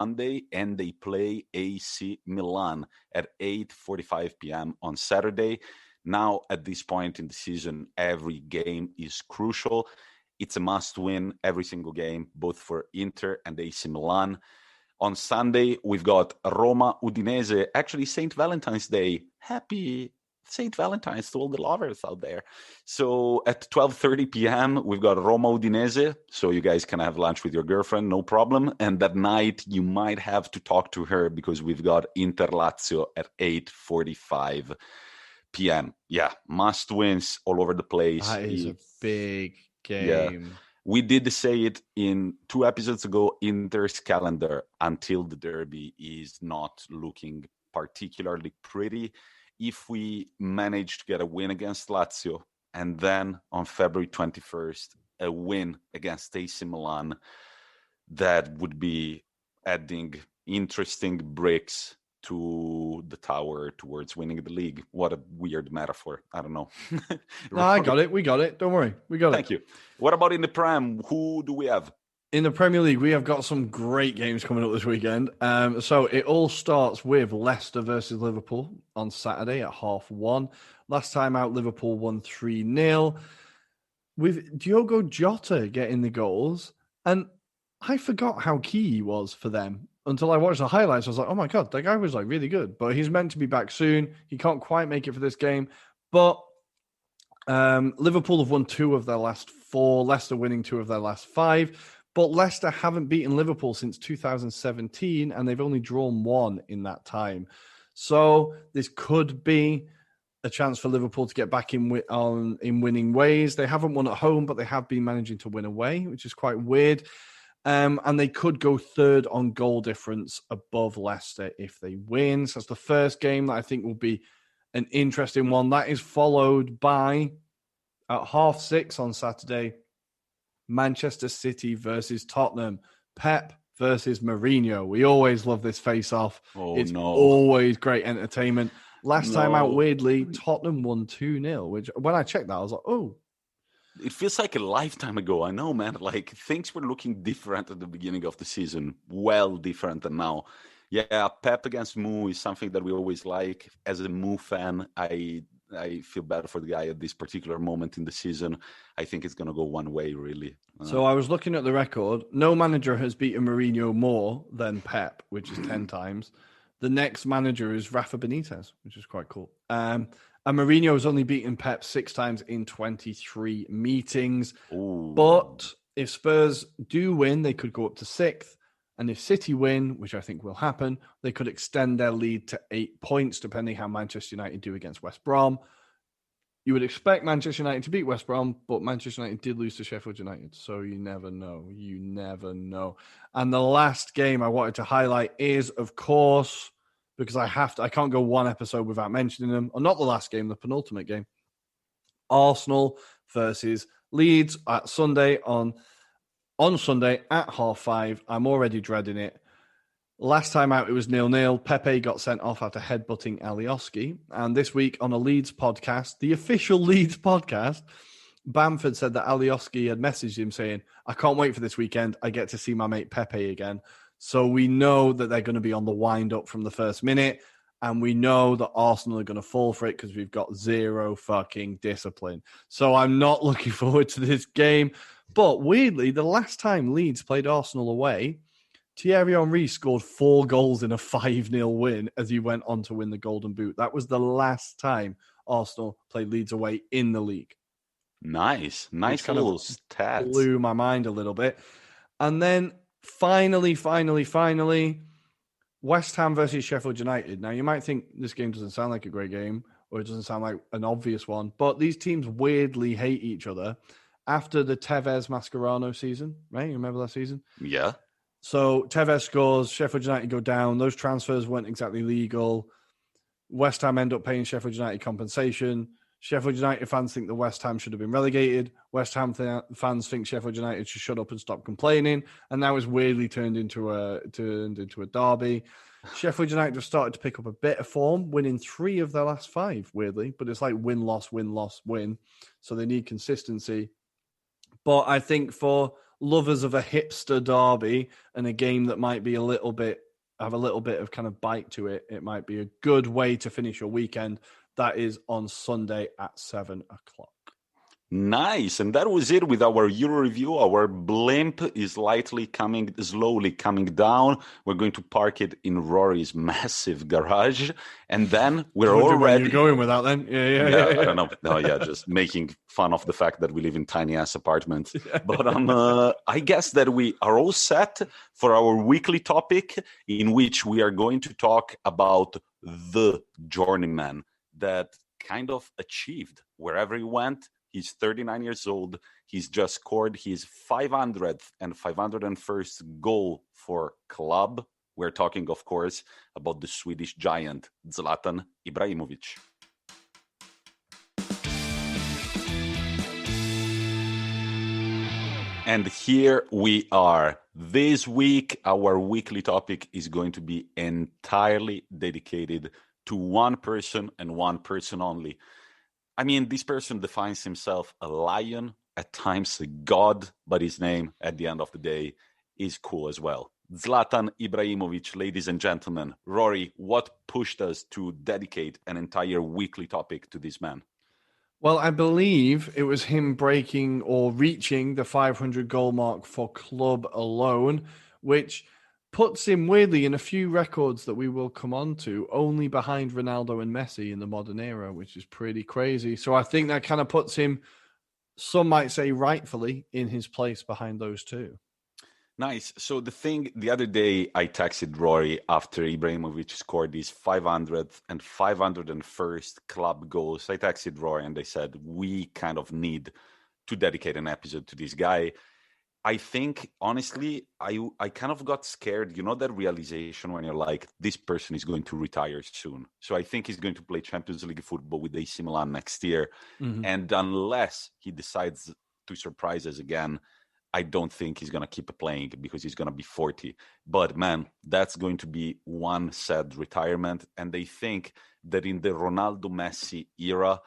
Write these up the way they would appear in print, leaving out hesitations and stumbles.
Sunday, and they play AC Milan at 8:45 p.m. on Saturday. Now, at this point in the season, every game is crucial. It's a must-win every single game, both for Inter and AC Milan. On Sunday, we've got Roma Udinese. Actually, St. Valentine's Day. Happy St. Valentine's to all the lovers out there. So at 12:30 p.m., we've got Roma Udinese. So you guys can have lunch with your girlfriend, no problem. And that night, you might have to talk to her because we've got Inter Lazio at 8:45 p.m. Yeah, must wins all over the place. That is a big game. Yeah. We did say it in 2 episodes ago. Inter's calendar until the derby is not looking particularly pretty. If we manage to get a win against Lazio, and then on February 21st, a win against AC Milan, that would be adding interesting bricks to the tower towards winning the league. What a weird metaphor. I don't know. No, I got it. We got it. Don't worry. We got it. Thank you. What about in the Prem? Who do we have? In the Premier League, we have got some great games coming up this weekend. So it all starts with Leicester versus Liverpool on Saturday at 1:30. Last time out, Liverpool won 3-0 with Diogo Jota getting the goals. And I forgot how key he was for them until I watched the highlights. I was like, oh my God, that guy was like really good. But he's meant to be back soon. He can't quite make it for this game. But Liverpool have won 2 of their last 4. Leicester winning 2 of their last 5. But Leicester haven't beaten Liverpool since 2017, and they've only drawn 1 in that time. So this could be a chance for Liverpool to get back in winning ways. They haven't won at home, but they have been managing to win away, which is quite weird. And they could go third on goal difference above Leicester if they win. So that's the first game that I think will be an interesting one. That is followed by, at 6:30 on Saturday, Manchester City versus Tottenham. Pep versus Mourinho. We always love this face-off. It's always great entertainment. Last time out, weirdly, Tottenham won 2-0, which when I checked that, I was like, oh. It feels like a lifetime ago. I know, man. Like, things were looking different at the beginning of the season. Well different than now. Yeah, Pep against Mou is something that we always like. As a Mou fan, I feel bad for the guy at this particular moment in the season. I think it's going to go one way, really. So I was looking at the record. No manager has beaten Mourinho more than Pep, which is 10 times. The next manager is Rafa Benitez, which is quite cool. And Mourinho has only beaten Pep 6 times in 23 meetings. Ooh. But if Spurs do win, they could go up to 6th. And if City win, which I think will happen, they could extend their lead to 8 points, depending how Manchester United do against West Brom. You would expect Manchester United to beat West Brom, but Manchester United did lose to Sheffield United. So you never know. You never know. And the last game I wanted to highlight is, of course, because I can't go one episode without mentioning them, or not the last game, the penultimate game. Arsenal versus Leeds at Sunday on Sunday at 5:30. I'm already dreading it. Last time out, it was 0-0. Pepe got sent off after headbutting Alioski. And this week on a Leeds podcast, the official Leeds podcast, Bamford said that Alioski had messaged him saying, I can't wait for this weekend. I get to see my mate Pepe again. So we know that they're going to be on the wind-up from the first minute. And we know that Arsenal are going to fall for it because we've got zero fucking discipline. So I'm not looking forward to this game. But weirdly, the last time Leeds played Arsenal away, Thierry Henry scored 4 goals in a 5-0 win as he went on to win the Golden Boot. That was the last time Arsenal played Leeds away in the league. Nice little stats. Blew my mind a little bit. And then finally, West Ham versus Sheffield United. Now, you might think this game doesn't sound like a great game, or it doesn't sound like an obvious one, but these teams weirdly hate each other after the Tevez Mascherano season, right? You remember that season? Yeah. So Tevez scores, Sheffield United go down. Those transfers weren't exactly legal. West Ham end up paying Sheffield United compensation. Sheffield United fans think the West Ham should have been relegated. West Ham fans think Sheffield United should shut up and stop complaining. And now it's weirdly turned into a derby. Sheffield United have started to pick up a bit of form, winning 3 of their last 5, weirdly. But it's like win-loss, win-loss, win. So they need consistency. But I think for lovers of a hipster derby and a game that might be have a little bit of kind of bite to it, it might be a good way to finish your weekend. That is on Sunday at 7 o'clock. Nice. And that was it with our Euro review. Our blimp is slowly coming down. We're going to park it in Rory's massive garage. And then we're all ready. Where you're going with that then? Yeah. I don't know. No, yeah, just making fun of the fact that we live in tiny ass apartments. But I guess that we are all set for our weekly topic, in which we are going to talk about the journeyman that kind of achieved wherever he went. He's 39 years old. He's just scored his 500th and 501st goal for club. We're talking, of course, about the Swedish giant, Zlatan Ibrahimovic. And here we are. This week, our weekly topic is going to be entirely dedicated to one person and one person only. I mean, this person defines himself a lion, at times a god, but his name, at the end of the day, is cool as well. Zlatan Ibrahimovic, ladies and gentlemen. Rory, what pushed us to dedicate an entire weekly topic to this man? Well, I believe it was him breaking or reaching the 500 goal mark for club alone, which puts him weirdly in a few records that we will come on to, only behind Ronaldo and Messi in the modern era, which is pretty crazy. So I think that kind of puts him, some might say rightfully, in his place behind those two. Nice. So the other day I texted Rory after Ibrahimovic scored his 500th and 501st club goals. I texted Rory and they said, we kind of need to dedicate an episode to this guy. I think, honestly, I kind of got scared. You know, that realization when you're like, this person is going to retire soon. So I think he's going to play Champions League football with AC Milan next year. Mm-hmm. And unless he decides to surprise us again, I don't think he's going to keep playing because he's going to be 40. But man, that's going to be one sad retirement. And they think that in the Ronaldo Messi era,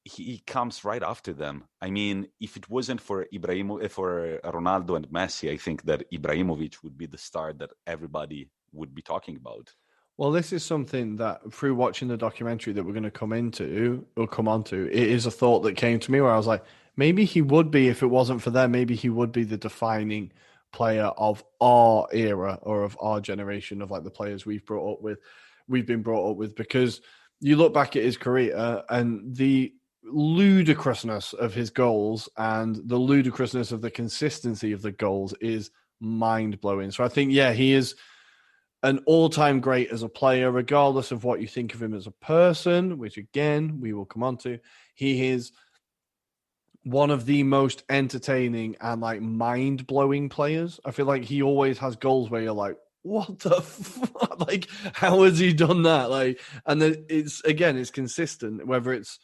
he comes right after them. I mean, if it wasn't for Ronaldo and Messi, I think that Ibrahimovic would be the star that everybody would be talking about. Well, this is something that through watching the documentary that we're going to come onto, it is a thought that came to me where I was like, maybe he would be, if it wasn't for them, maybe he would be the defining player of our era or of our generation, of like the players we've been brought up with, because you look back at his career and the ludicrousness of his goals and the ludicrousness of the consistency of the goals is mind-blowing. So I think, he is an all-time great as a player, regardless of what you think of him as a person, which again, we will come on to. He is one of the most entertaining and like mind-blowing players. I feel like he always has goals where you're like, what the fuck? Like, how has he done that? Like, and then it's consistent, whether it's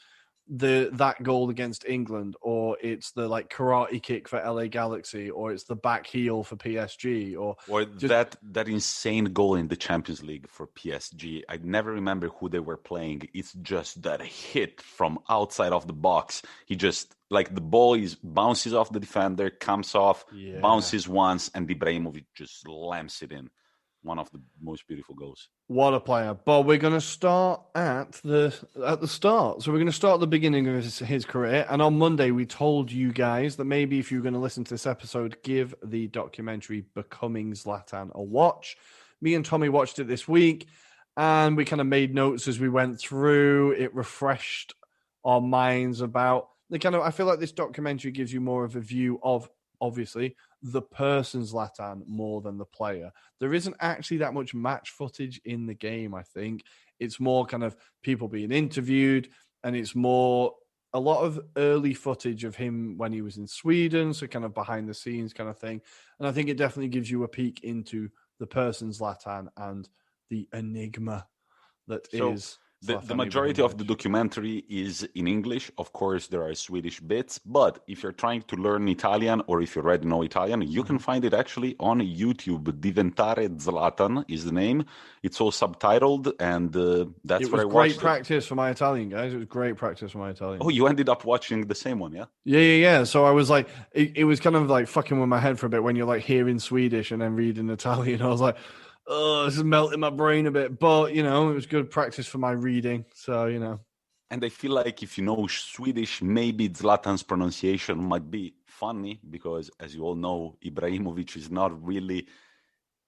that goal against England, or it's the like karate kick for LA Galaxy, or it's the back heel for PSG, or that insane goal in the Champions League for PSG. I never remember who they were playing. It's just that hit from outside of the box. He just, like, the ball bounces off the defender, comes off, bounces once, and Ibrahimovic just slams it in. One of the most beautiful goals. What a player. But we're going to start at the start. So we're going to start at the beginning of his career. And on Monday, we told you guys that maybe if you're going to listen to this episode, give the documentary Becoming Zlatan a watch. Me and Tommy watched it this week, and we kind of made notes as we went through. It refreshed our minds about the kind of, I feel like this documentary gives you more of a view of, obviously, the person Zlatan more than the player. There isn't actually that much match footage in the game, I think. It's more kind of people being interviewed, and it's more a lot of early footage of him when he was in Sweden, so kind of behind the scenes kind of thing. And I think it definitely gives you a peek into the person Zlatan and the enigma that is The majority of the documentary is in English. Of course, there are Swedish bits, but if you're trying to learn Italian or if you already know Italian, you can find it actually on YouTube. Diventare Zlatan is the name. It's all subtitled, and that's where I watched it. It was great practice for my Italian, guys. It was great practice for my Italian. Oh, you ended up watching the same one, yeah? Yeah. So I was like, it was kind of like fucking with my head for a bit when you're like hearing Swedish and then reading Italian. I was like, oh, this is melting my brain a bit. But, it was good practice for my reading. So, And I feel like if you know Swedish, maybe Zlatan's pronunciation might be funny because, as you all know, Ibrahimovic is not really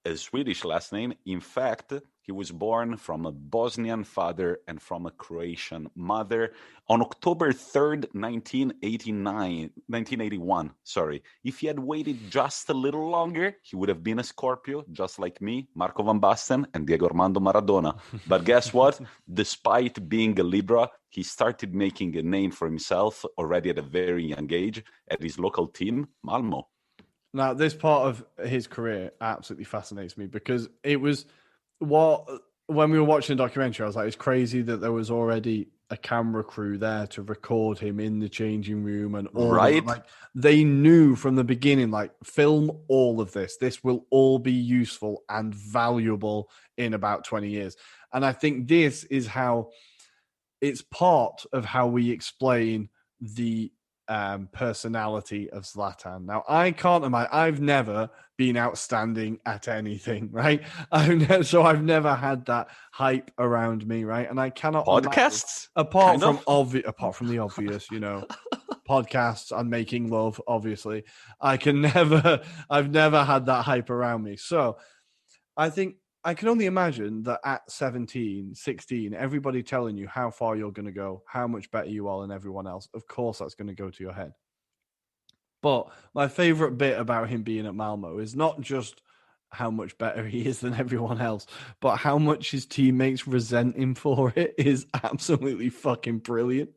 a Swedish last name. In fact, he was born from a Bosnian father and from a Croatian mother on October 3rd, 1981. Sorry. If he had waited just a little longer, he would have been a Scorpio, just like me, Marco van Basten, and Diego Armando Maradona. But guess what? Despite being a Libra, he started making a name for himself already at a very young age at his local team, Malmo. Now, this part of his career absolutely fascinates me because it was when we were watching the documentary, I was like, it's crazy that there was already a camera crew there to record him in the changing room and all right. Like they knew from the beginning, like film all of this. This will all be useful and valuable in about 20 years. And I think this is how it's part of how we explain the personality of Zlatan. Now, I can't imagine. I've never been outstanding at anything, right? I've never had that hype around me, right? And I cannot podcasts apart from the obvious, podcasts and making love. Obviously, I've never had that hype around me. So, I think I can only imagine that at 17, 16, everybody telling you how far you're going to go, how much better you are than everyone else. Of course, that's going to go to your head. But my favorite bit about him being at Malmo is not just how much better he is than everyone else, but how much his teammates resent him for it is absolutely fucking brilliant.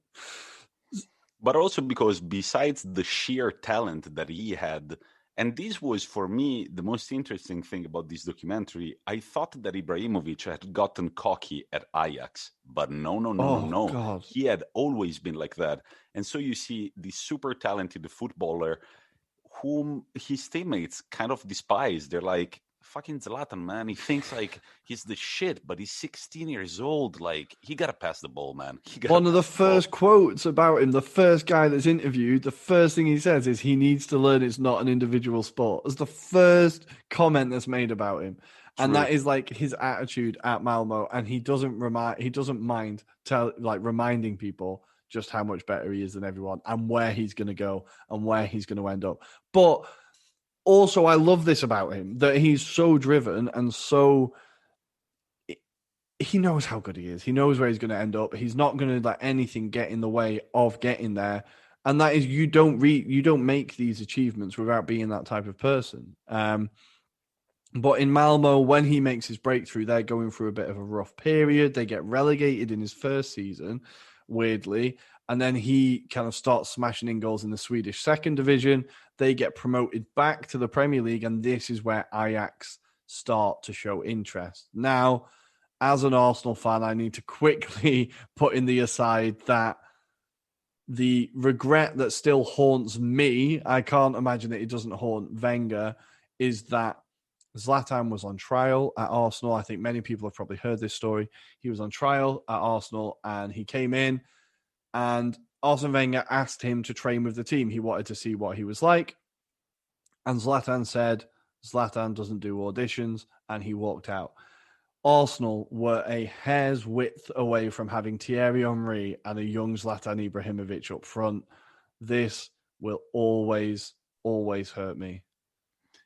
But also because besides the sheer talent that he had, and this was, for me, the most interesting thing about this documentary. I thought that Ibrahimovic had gotten cocky at Ajax, but no. God. He had always been like that. And so you see this super talented footballer whom his teammates kind of despise. They're like, fucking Zlatan, man. He thinks like he's the shit, but he's 16 years old. Like, he got to pass the ball, man. One of the first quotes about him, the first guy that's interviewed, the first thing he says is he needs to learn it's not an individual sport. It's the first comment that's made about him. True. And that is like his attitude at Malmo. And he doesn't mind reminding people just how much better he is than everyone and where he's going to go and where he's going to end up. But also, I love this about him, that he's so driven and so... He knows how good he is. He knows where he's going to end up. He's not going to let anything get in the way of getting there. And that is, you don't make these achievements without being that type of person. But in Malmo, when he makes his breakthrough, they're going through a bit of a rough period. They get relegated in his first season, weirdly. And then he kind of starts smashing in goals in the Swedish second division. They get promoted back to the Premier League. And this is where Ajax start to show interest. Now, as an Arsenal fan, I need to quickly put in the aside that the regret that still haunts me, I can't imagine that it doesn't haunt Wenger, is that Zlatan was on trial at Arsenal. I think many people have probably heard this story. He was on trial at Arsenal and he came in and Arsene Wenger asked him to train with the team. He wanted to see what he was like. And Zlatan said, Zlatan doesn't do auditions, and he walked out. Arsenal were a hair's width away from having Thierry Henry and a young Zlatan Ibrahimovic up front. This will always, always hurt me.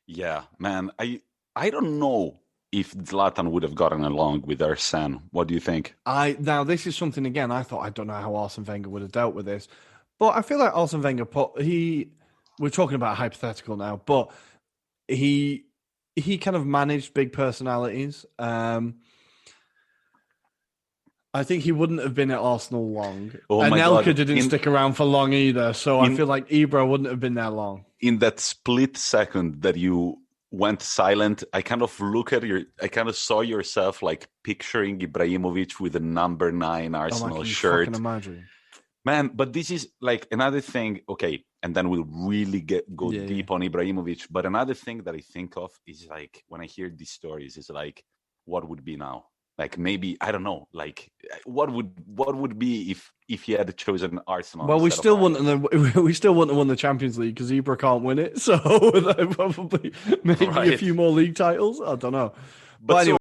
Yeah, man. I don't know if Zlatan would have gotten along with Arsene. What do you think? Now, this is something, again, I don't know how Arsene Wenger would have dealt with this. But I feel like Arsene Wenger we're talking about hypothetical now, but he kind of managed big personalities. I think he wouldn't have been at Arsenal long. And Anelka didn't stick around for long either. So I feel like Ibra wouldn't have been there long. In that split second that you went silent, I kind of saw yourself like picturing Ibrahimovic with a number 9 Arsenal shirt. Fucking imagine. Man, but this is like another thing. Okay, and then we'll really go deep on Ibrahimovic. But another thing that I think of is like when I hear these stories, is like, what would be now? Like maybe I don't know. Like what would be if he had chosen Arsenal? Well, we still wouldn't have won the Champions League because Ibra can't win it. So probably maybe a few more league titles. I don't know. But anyway.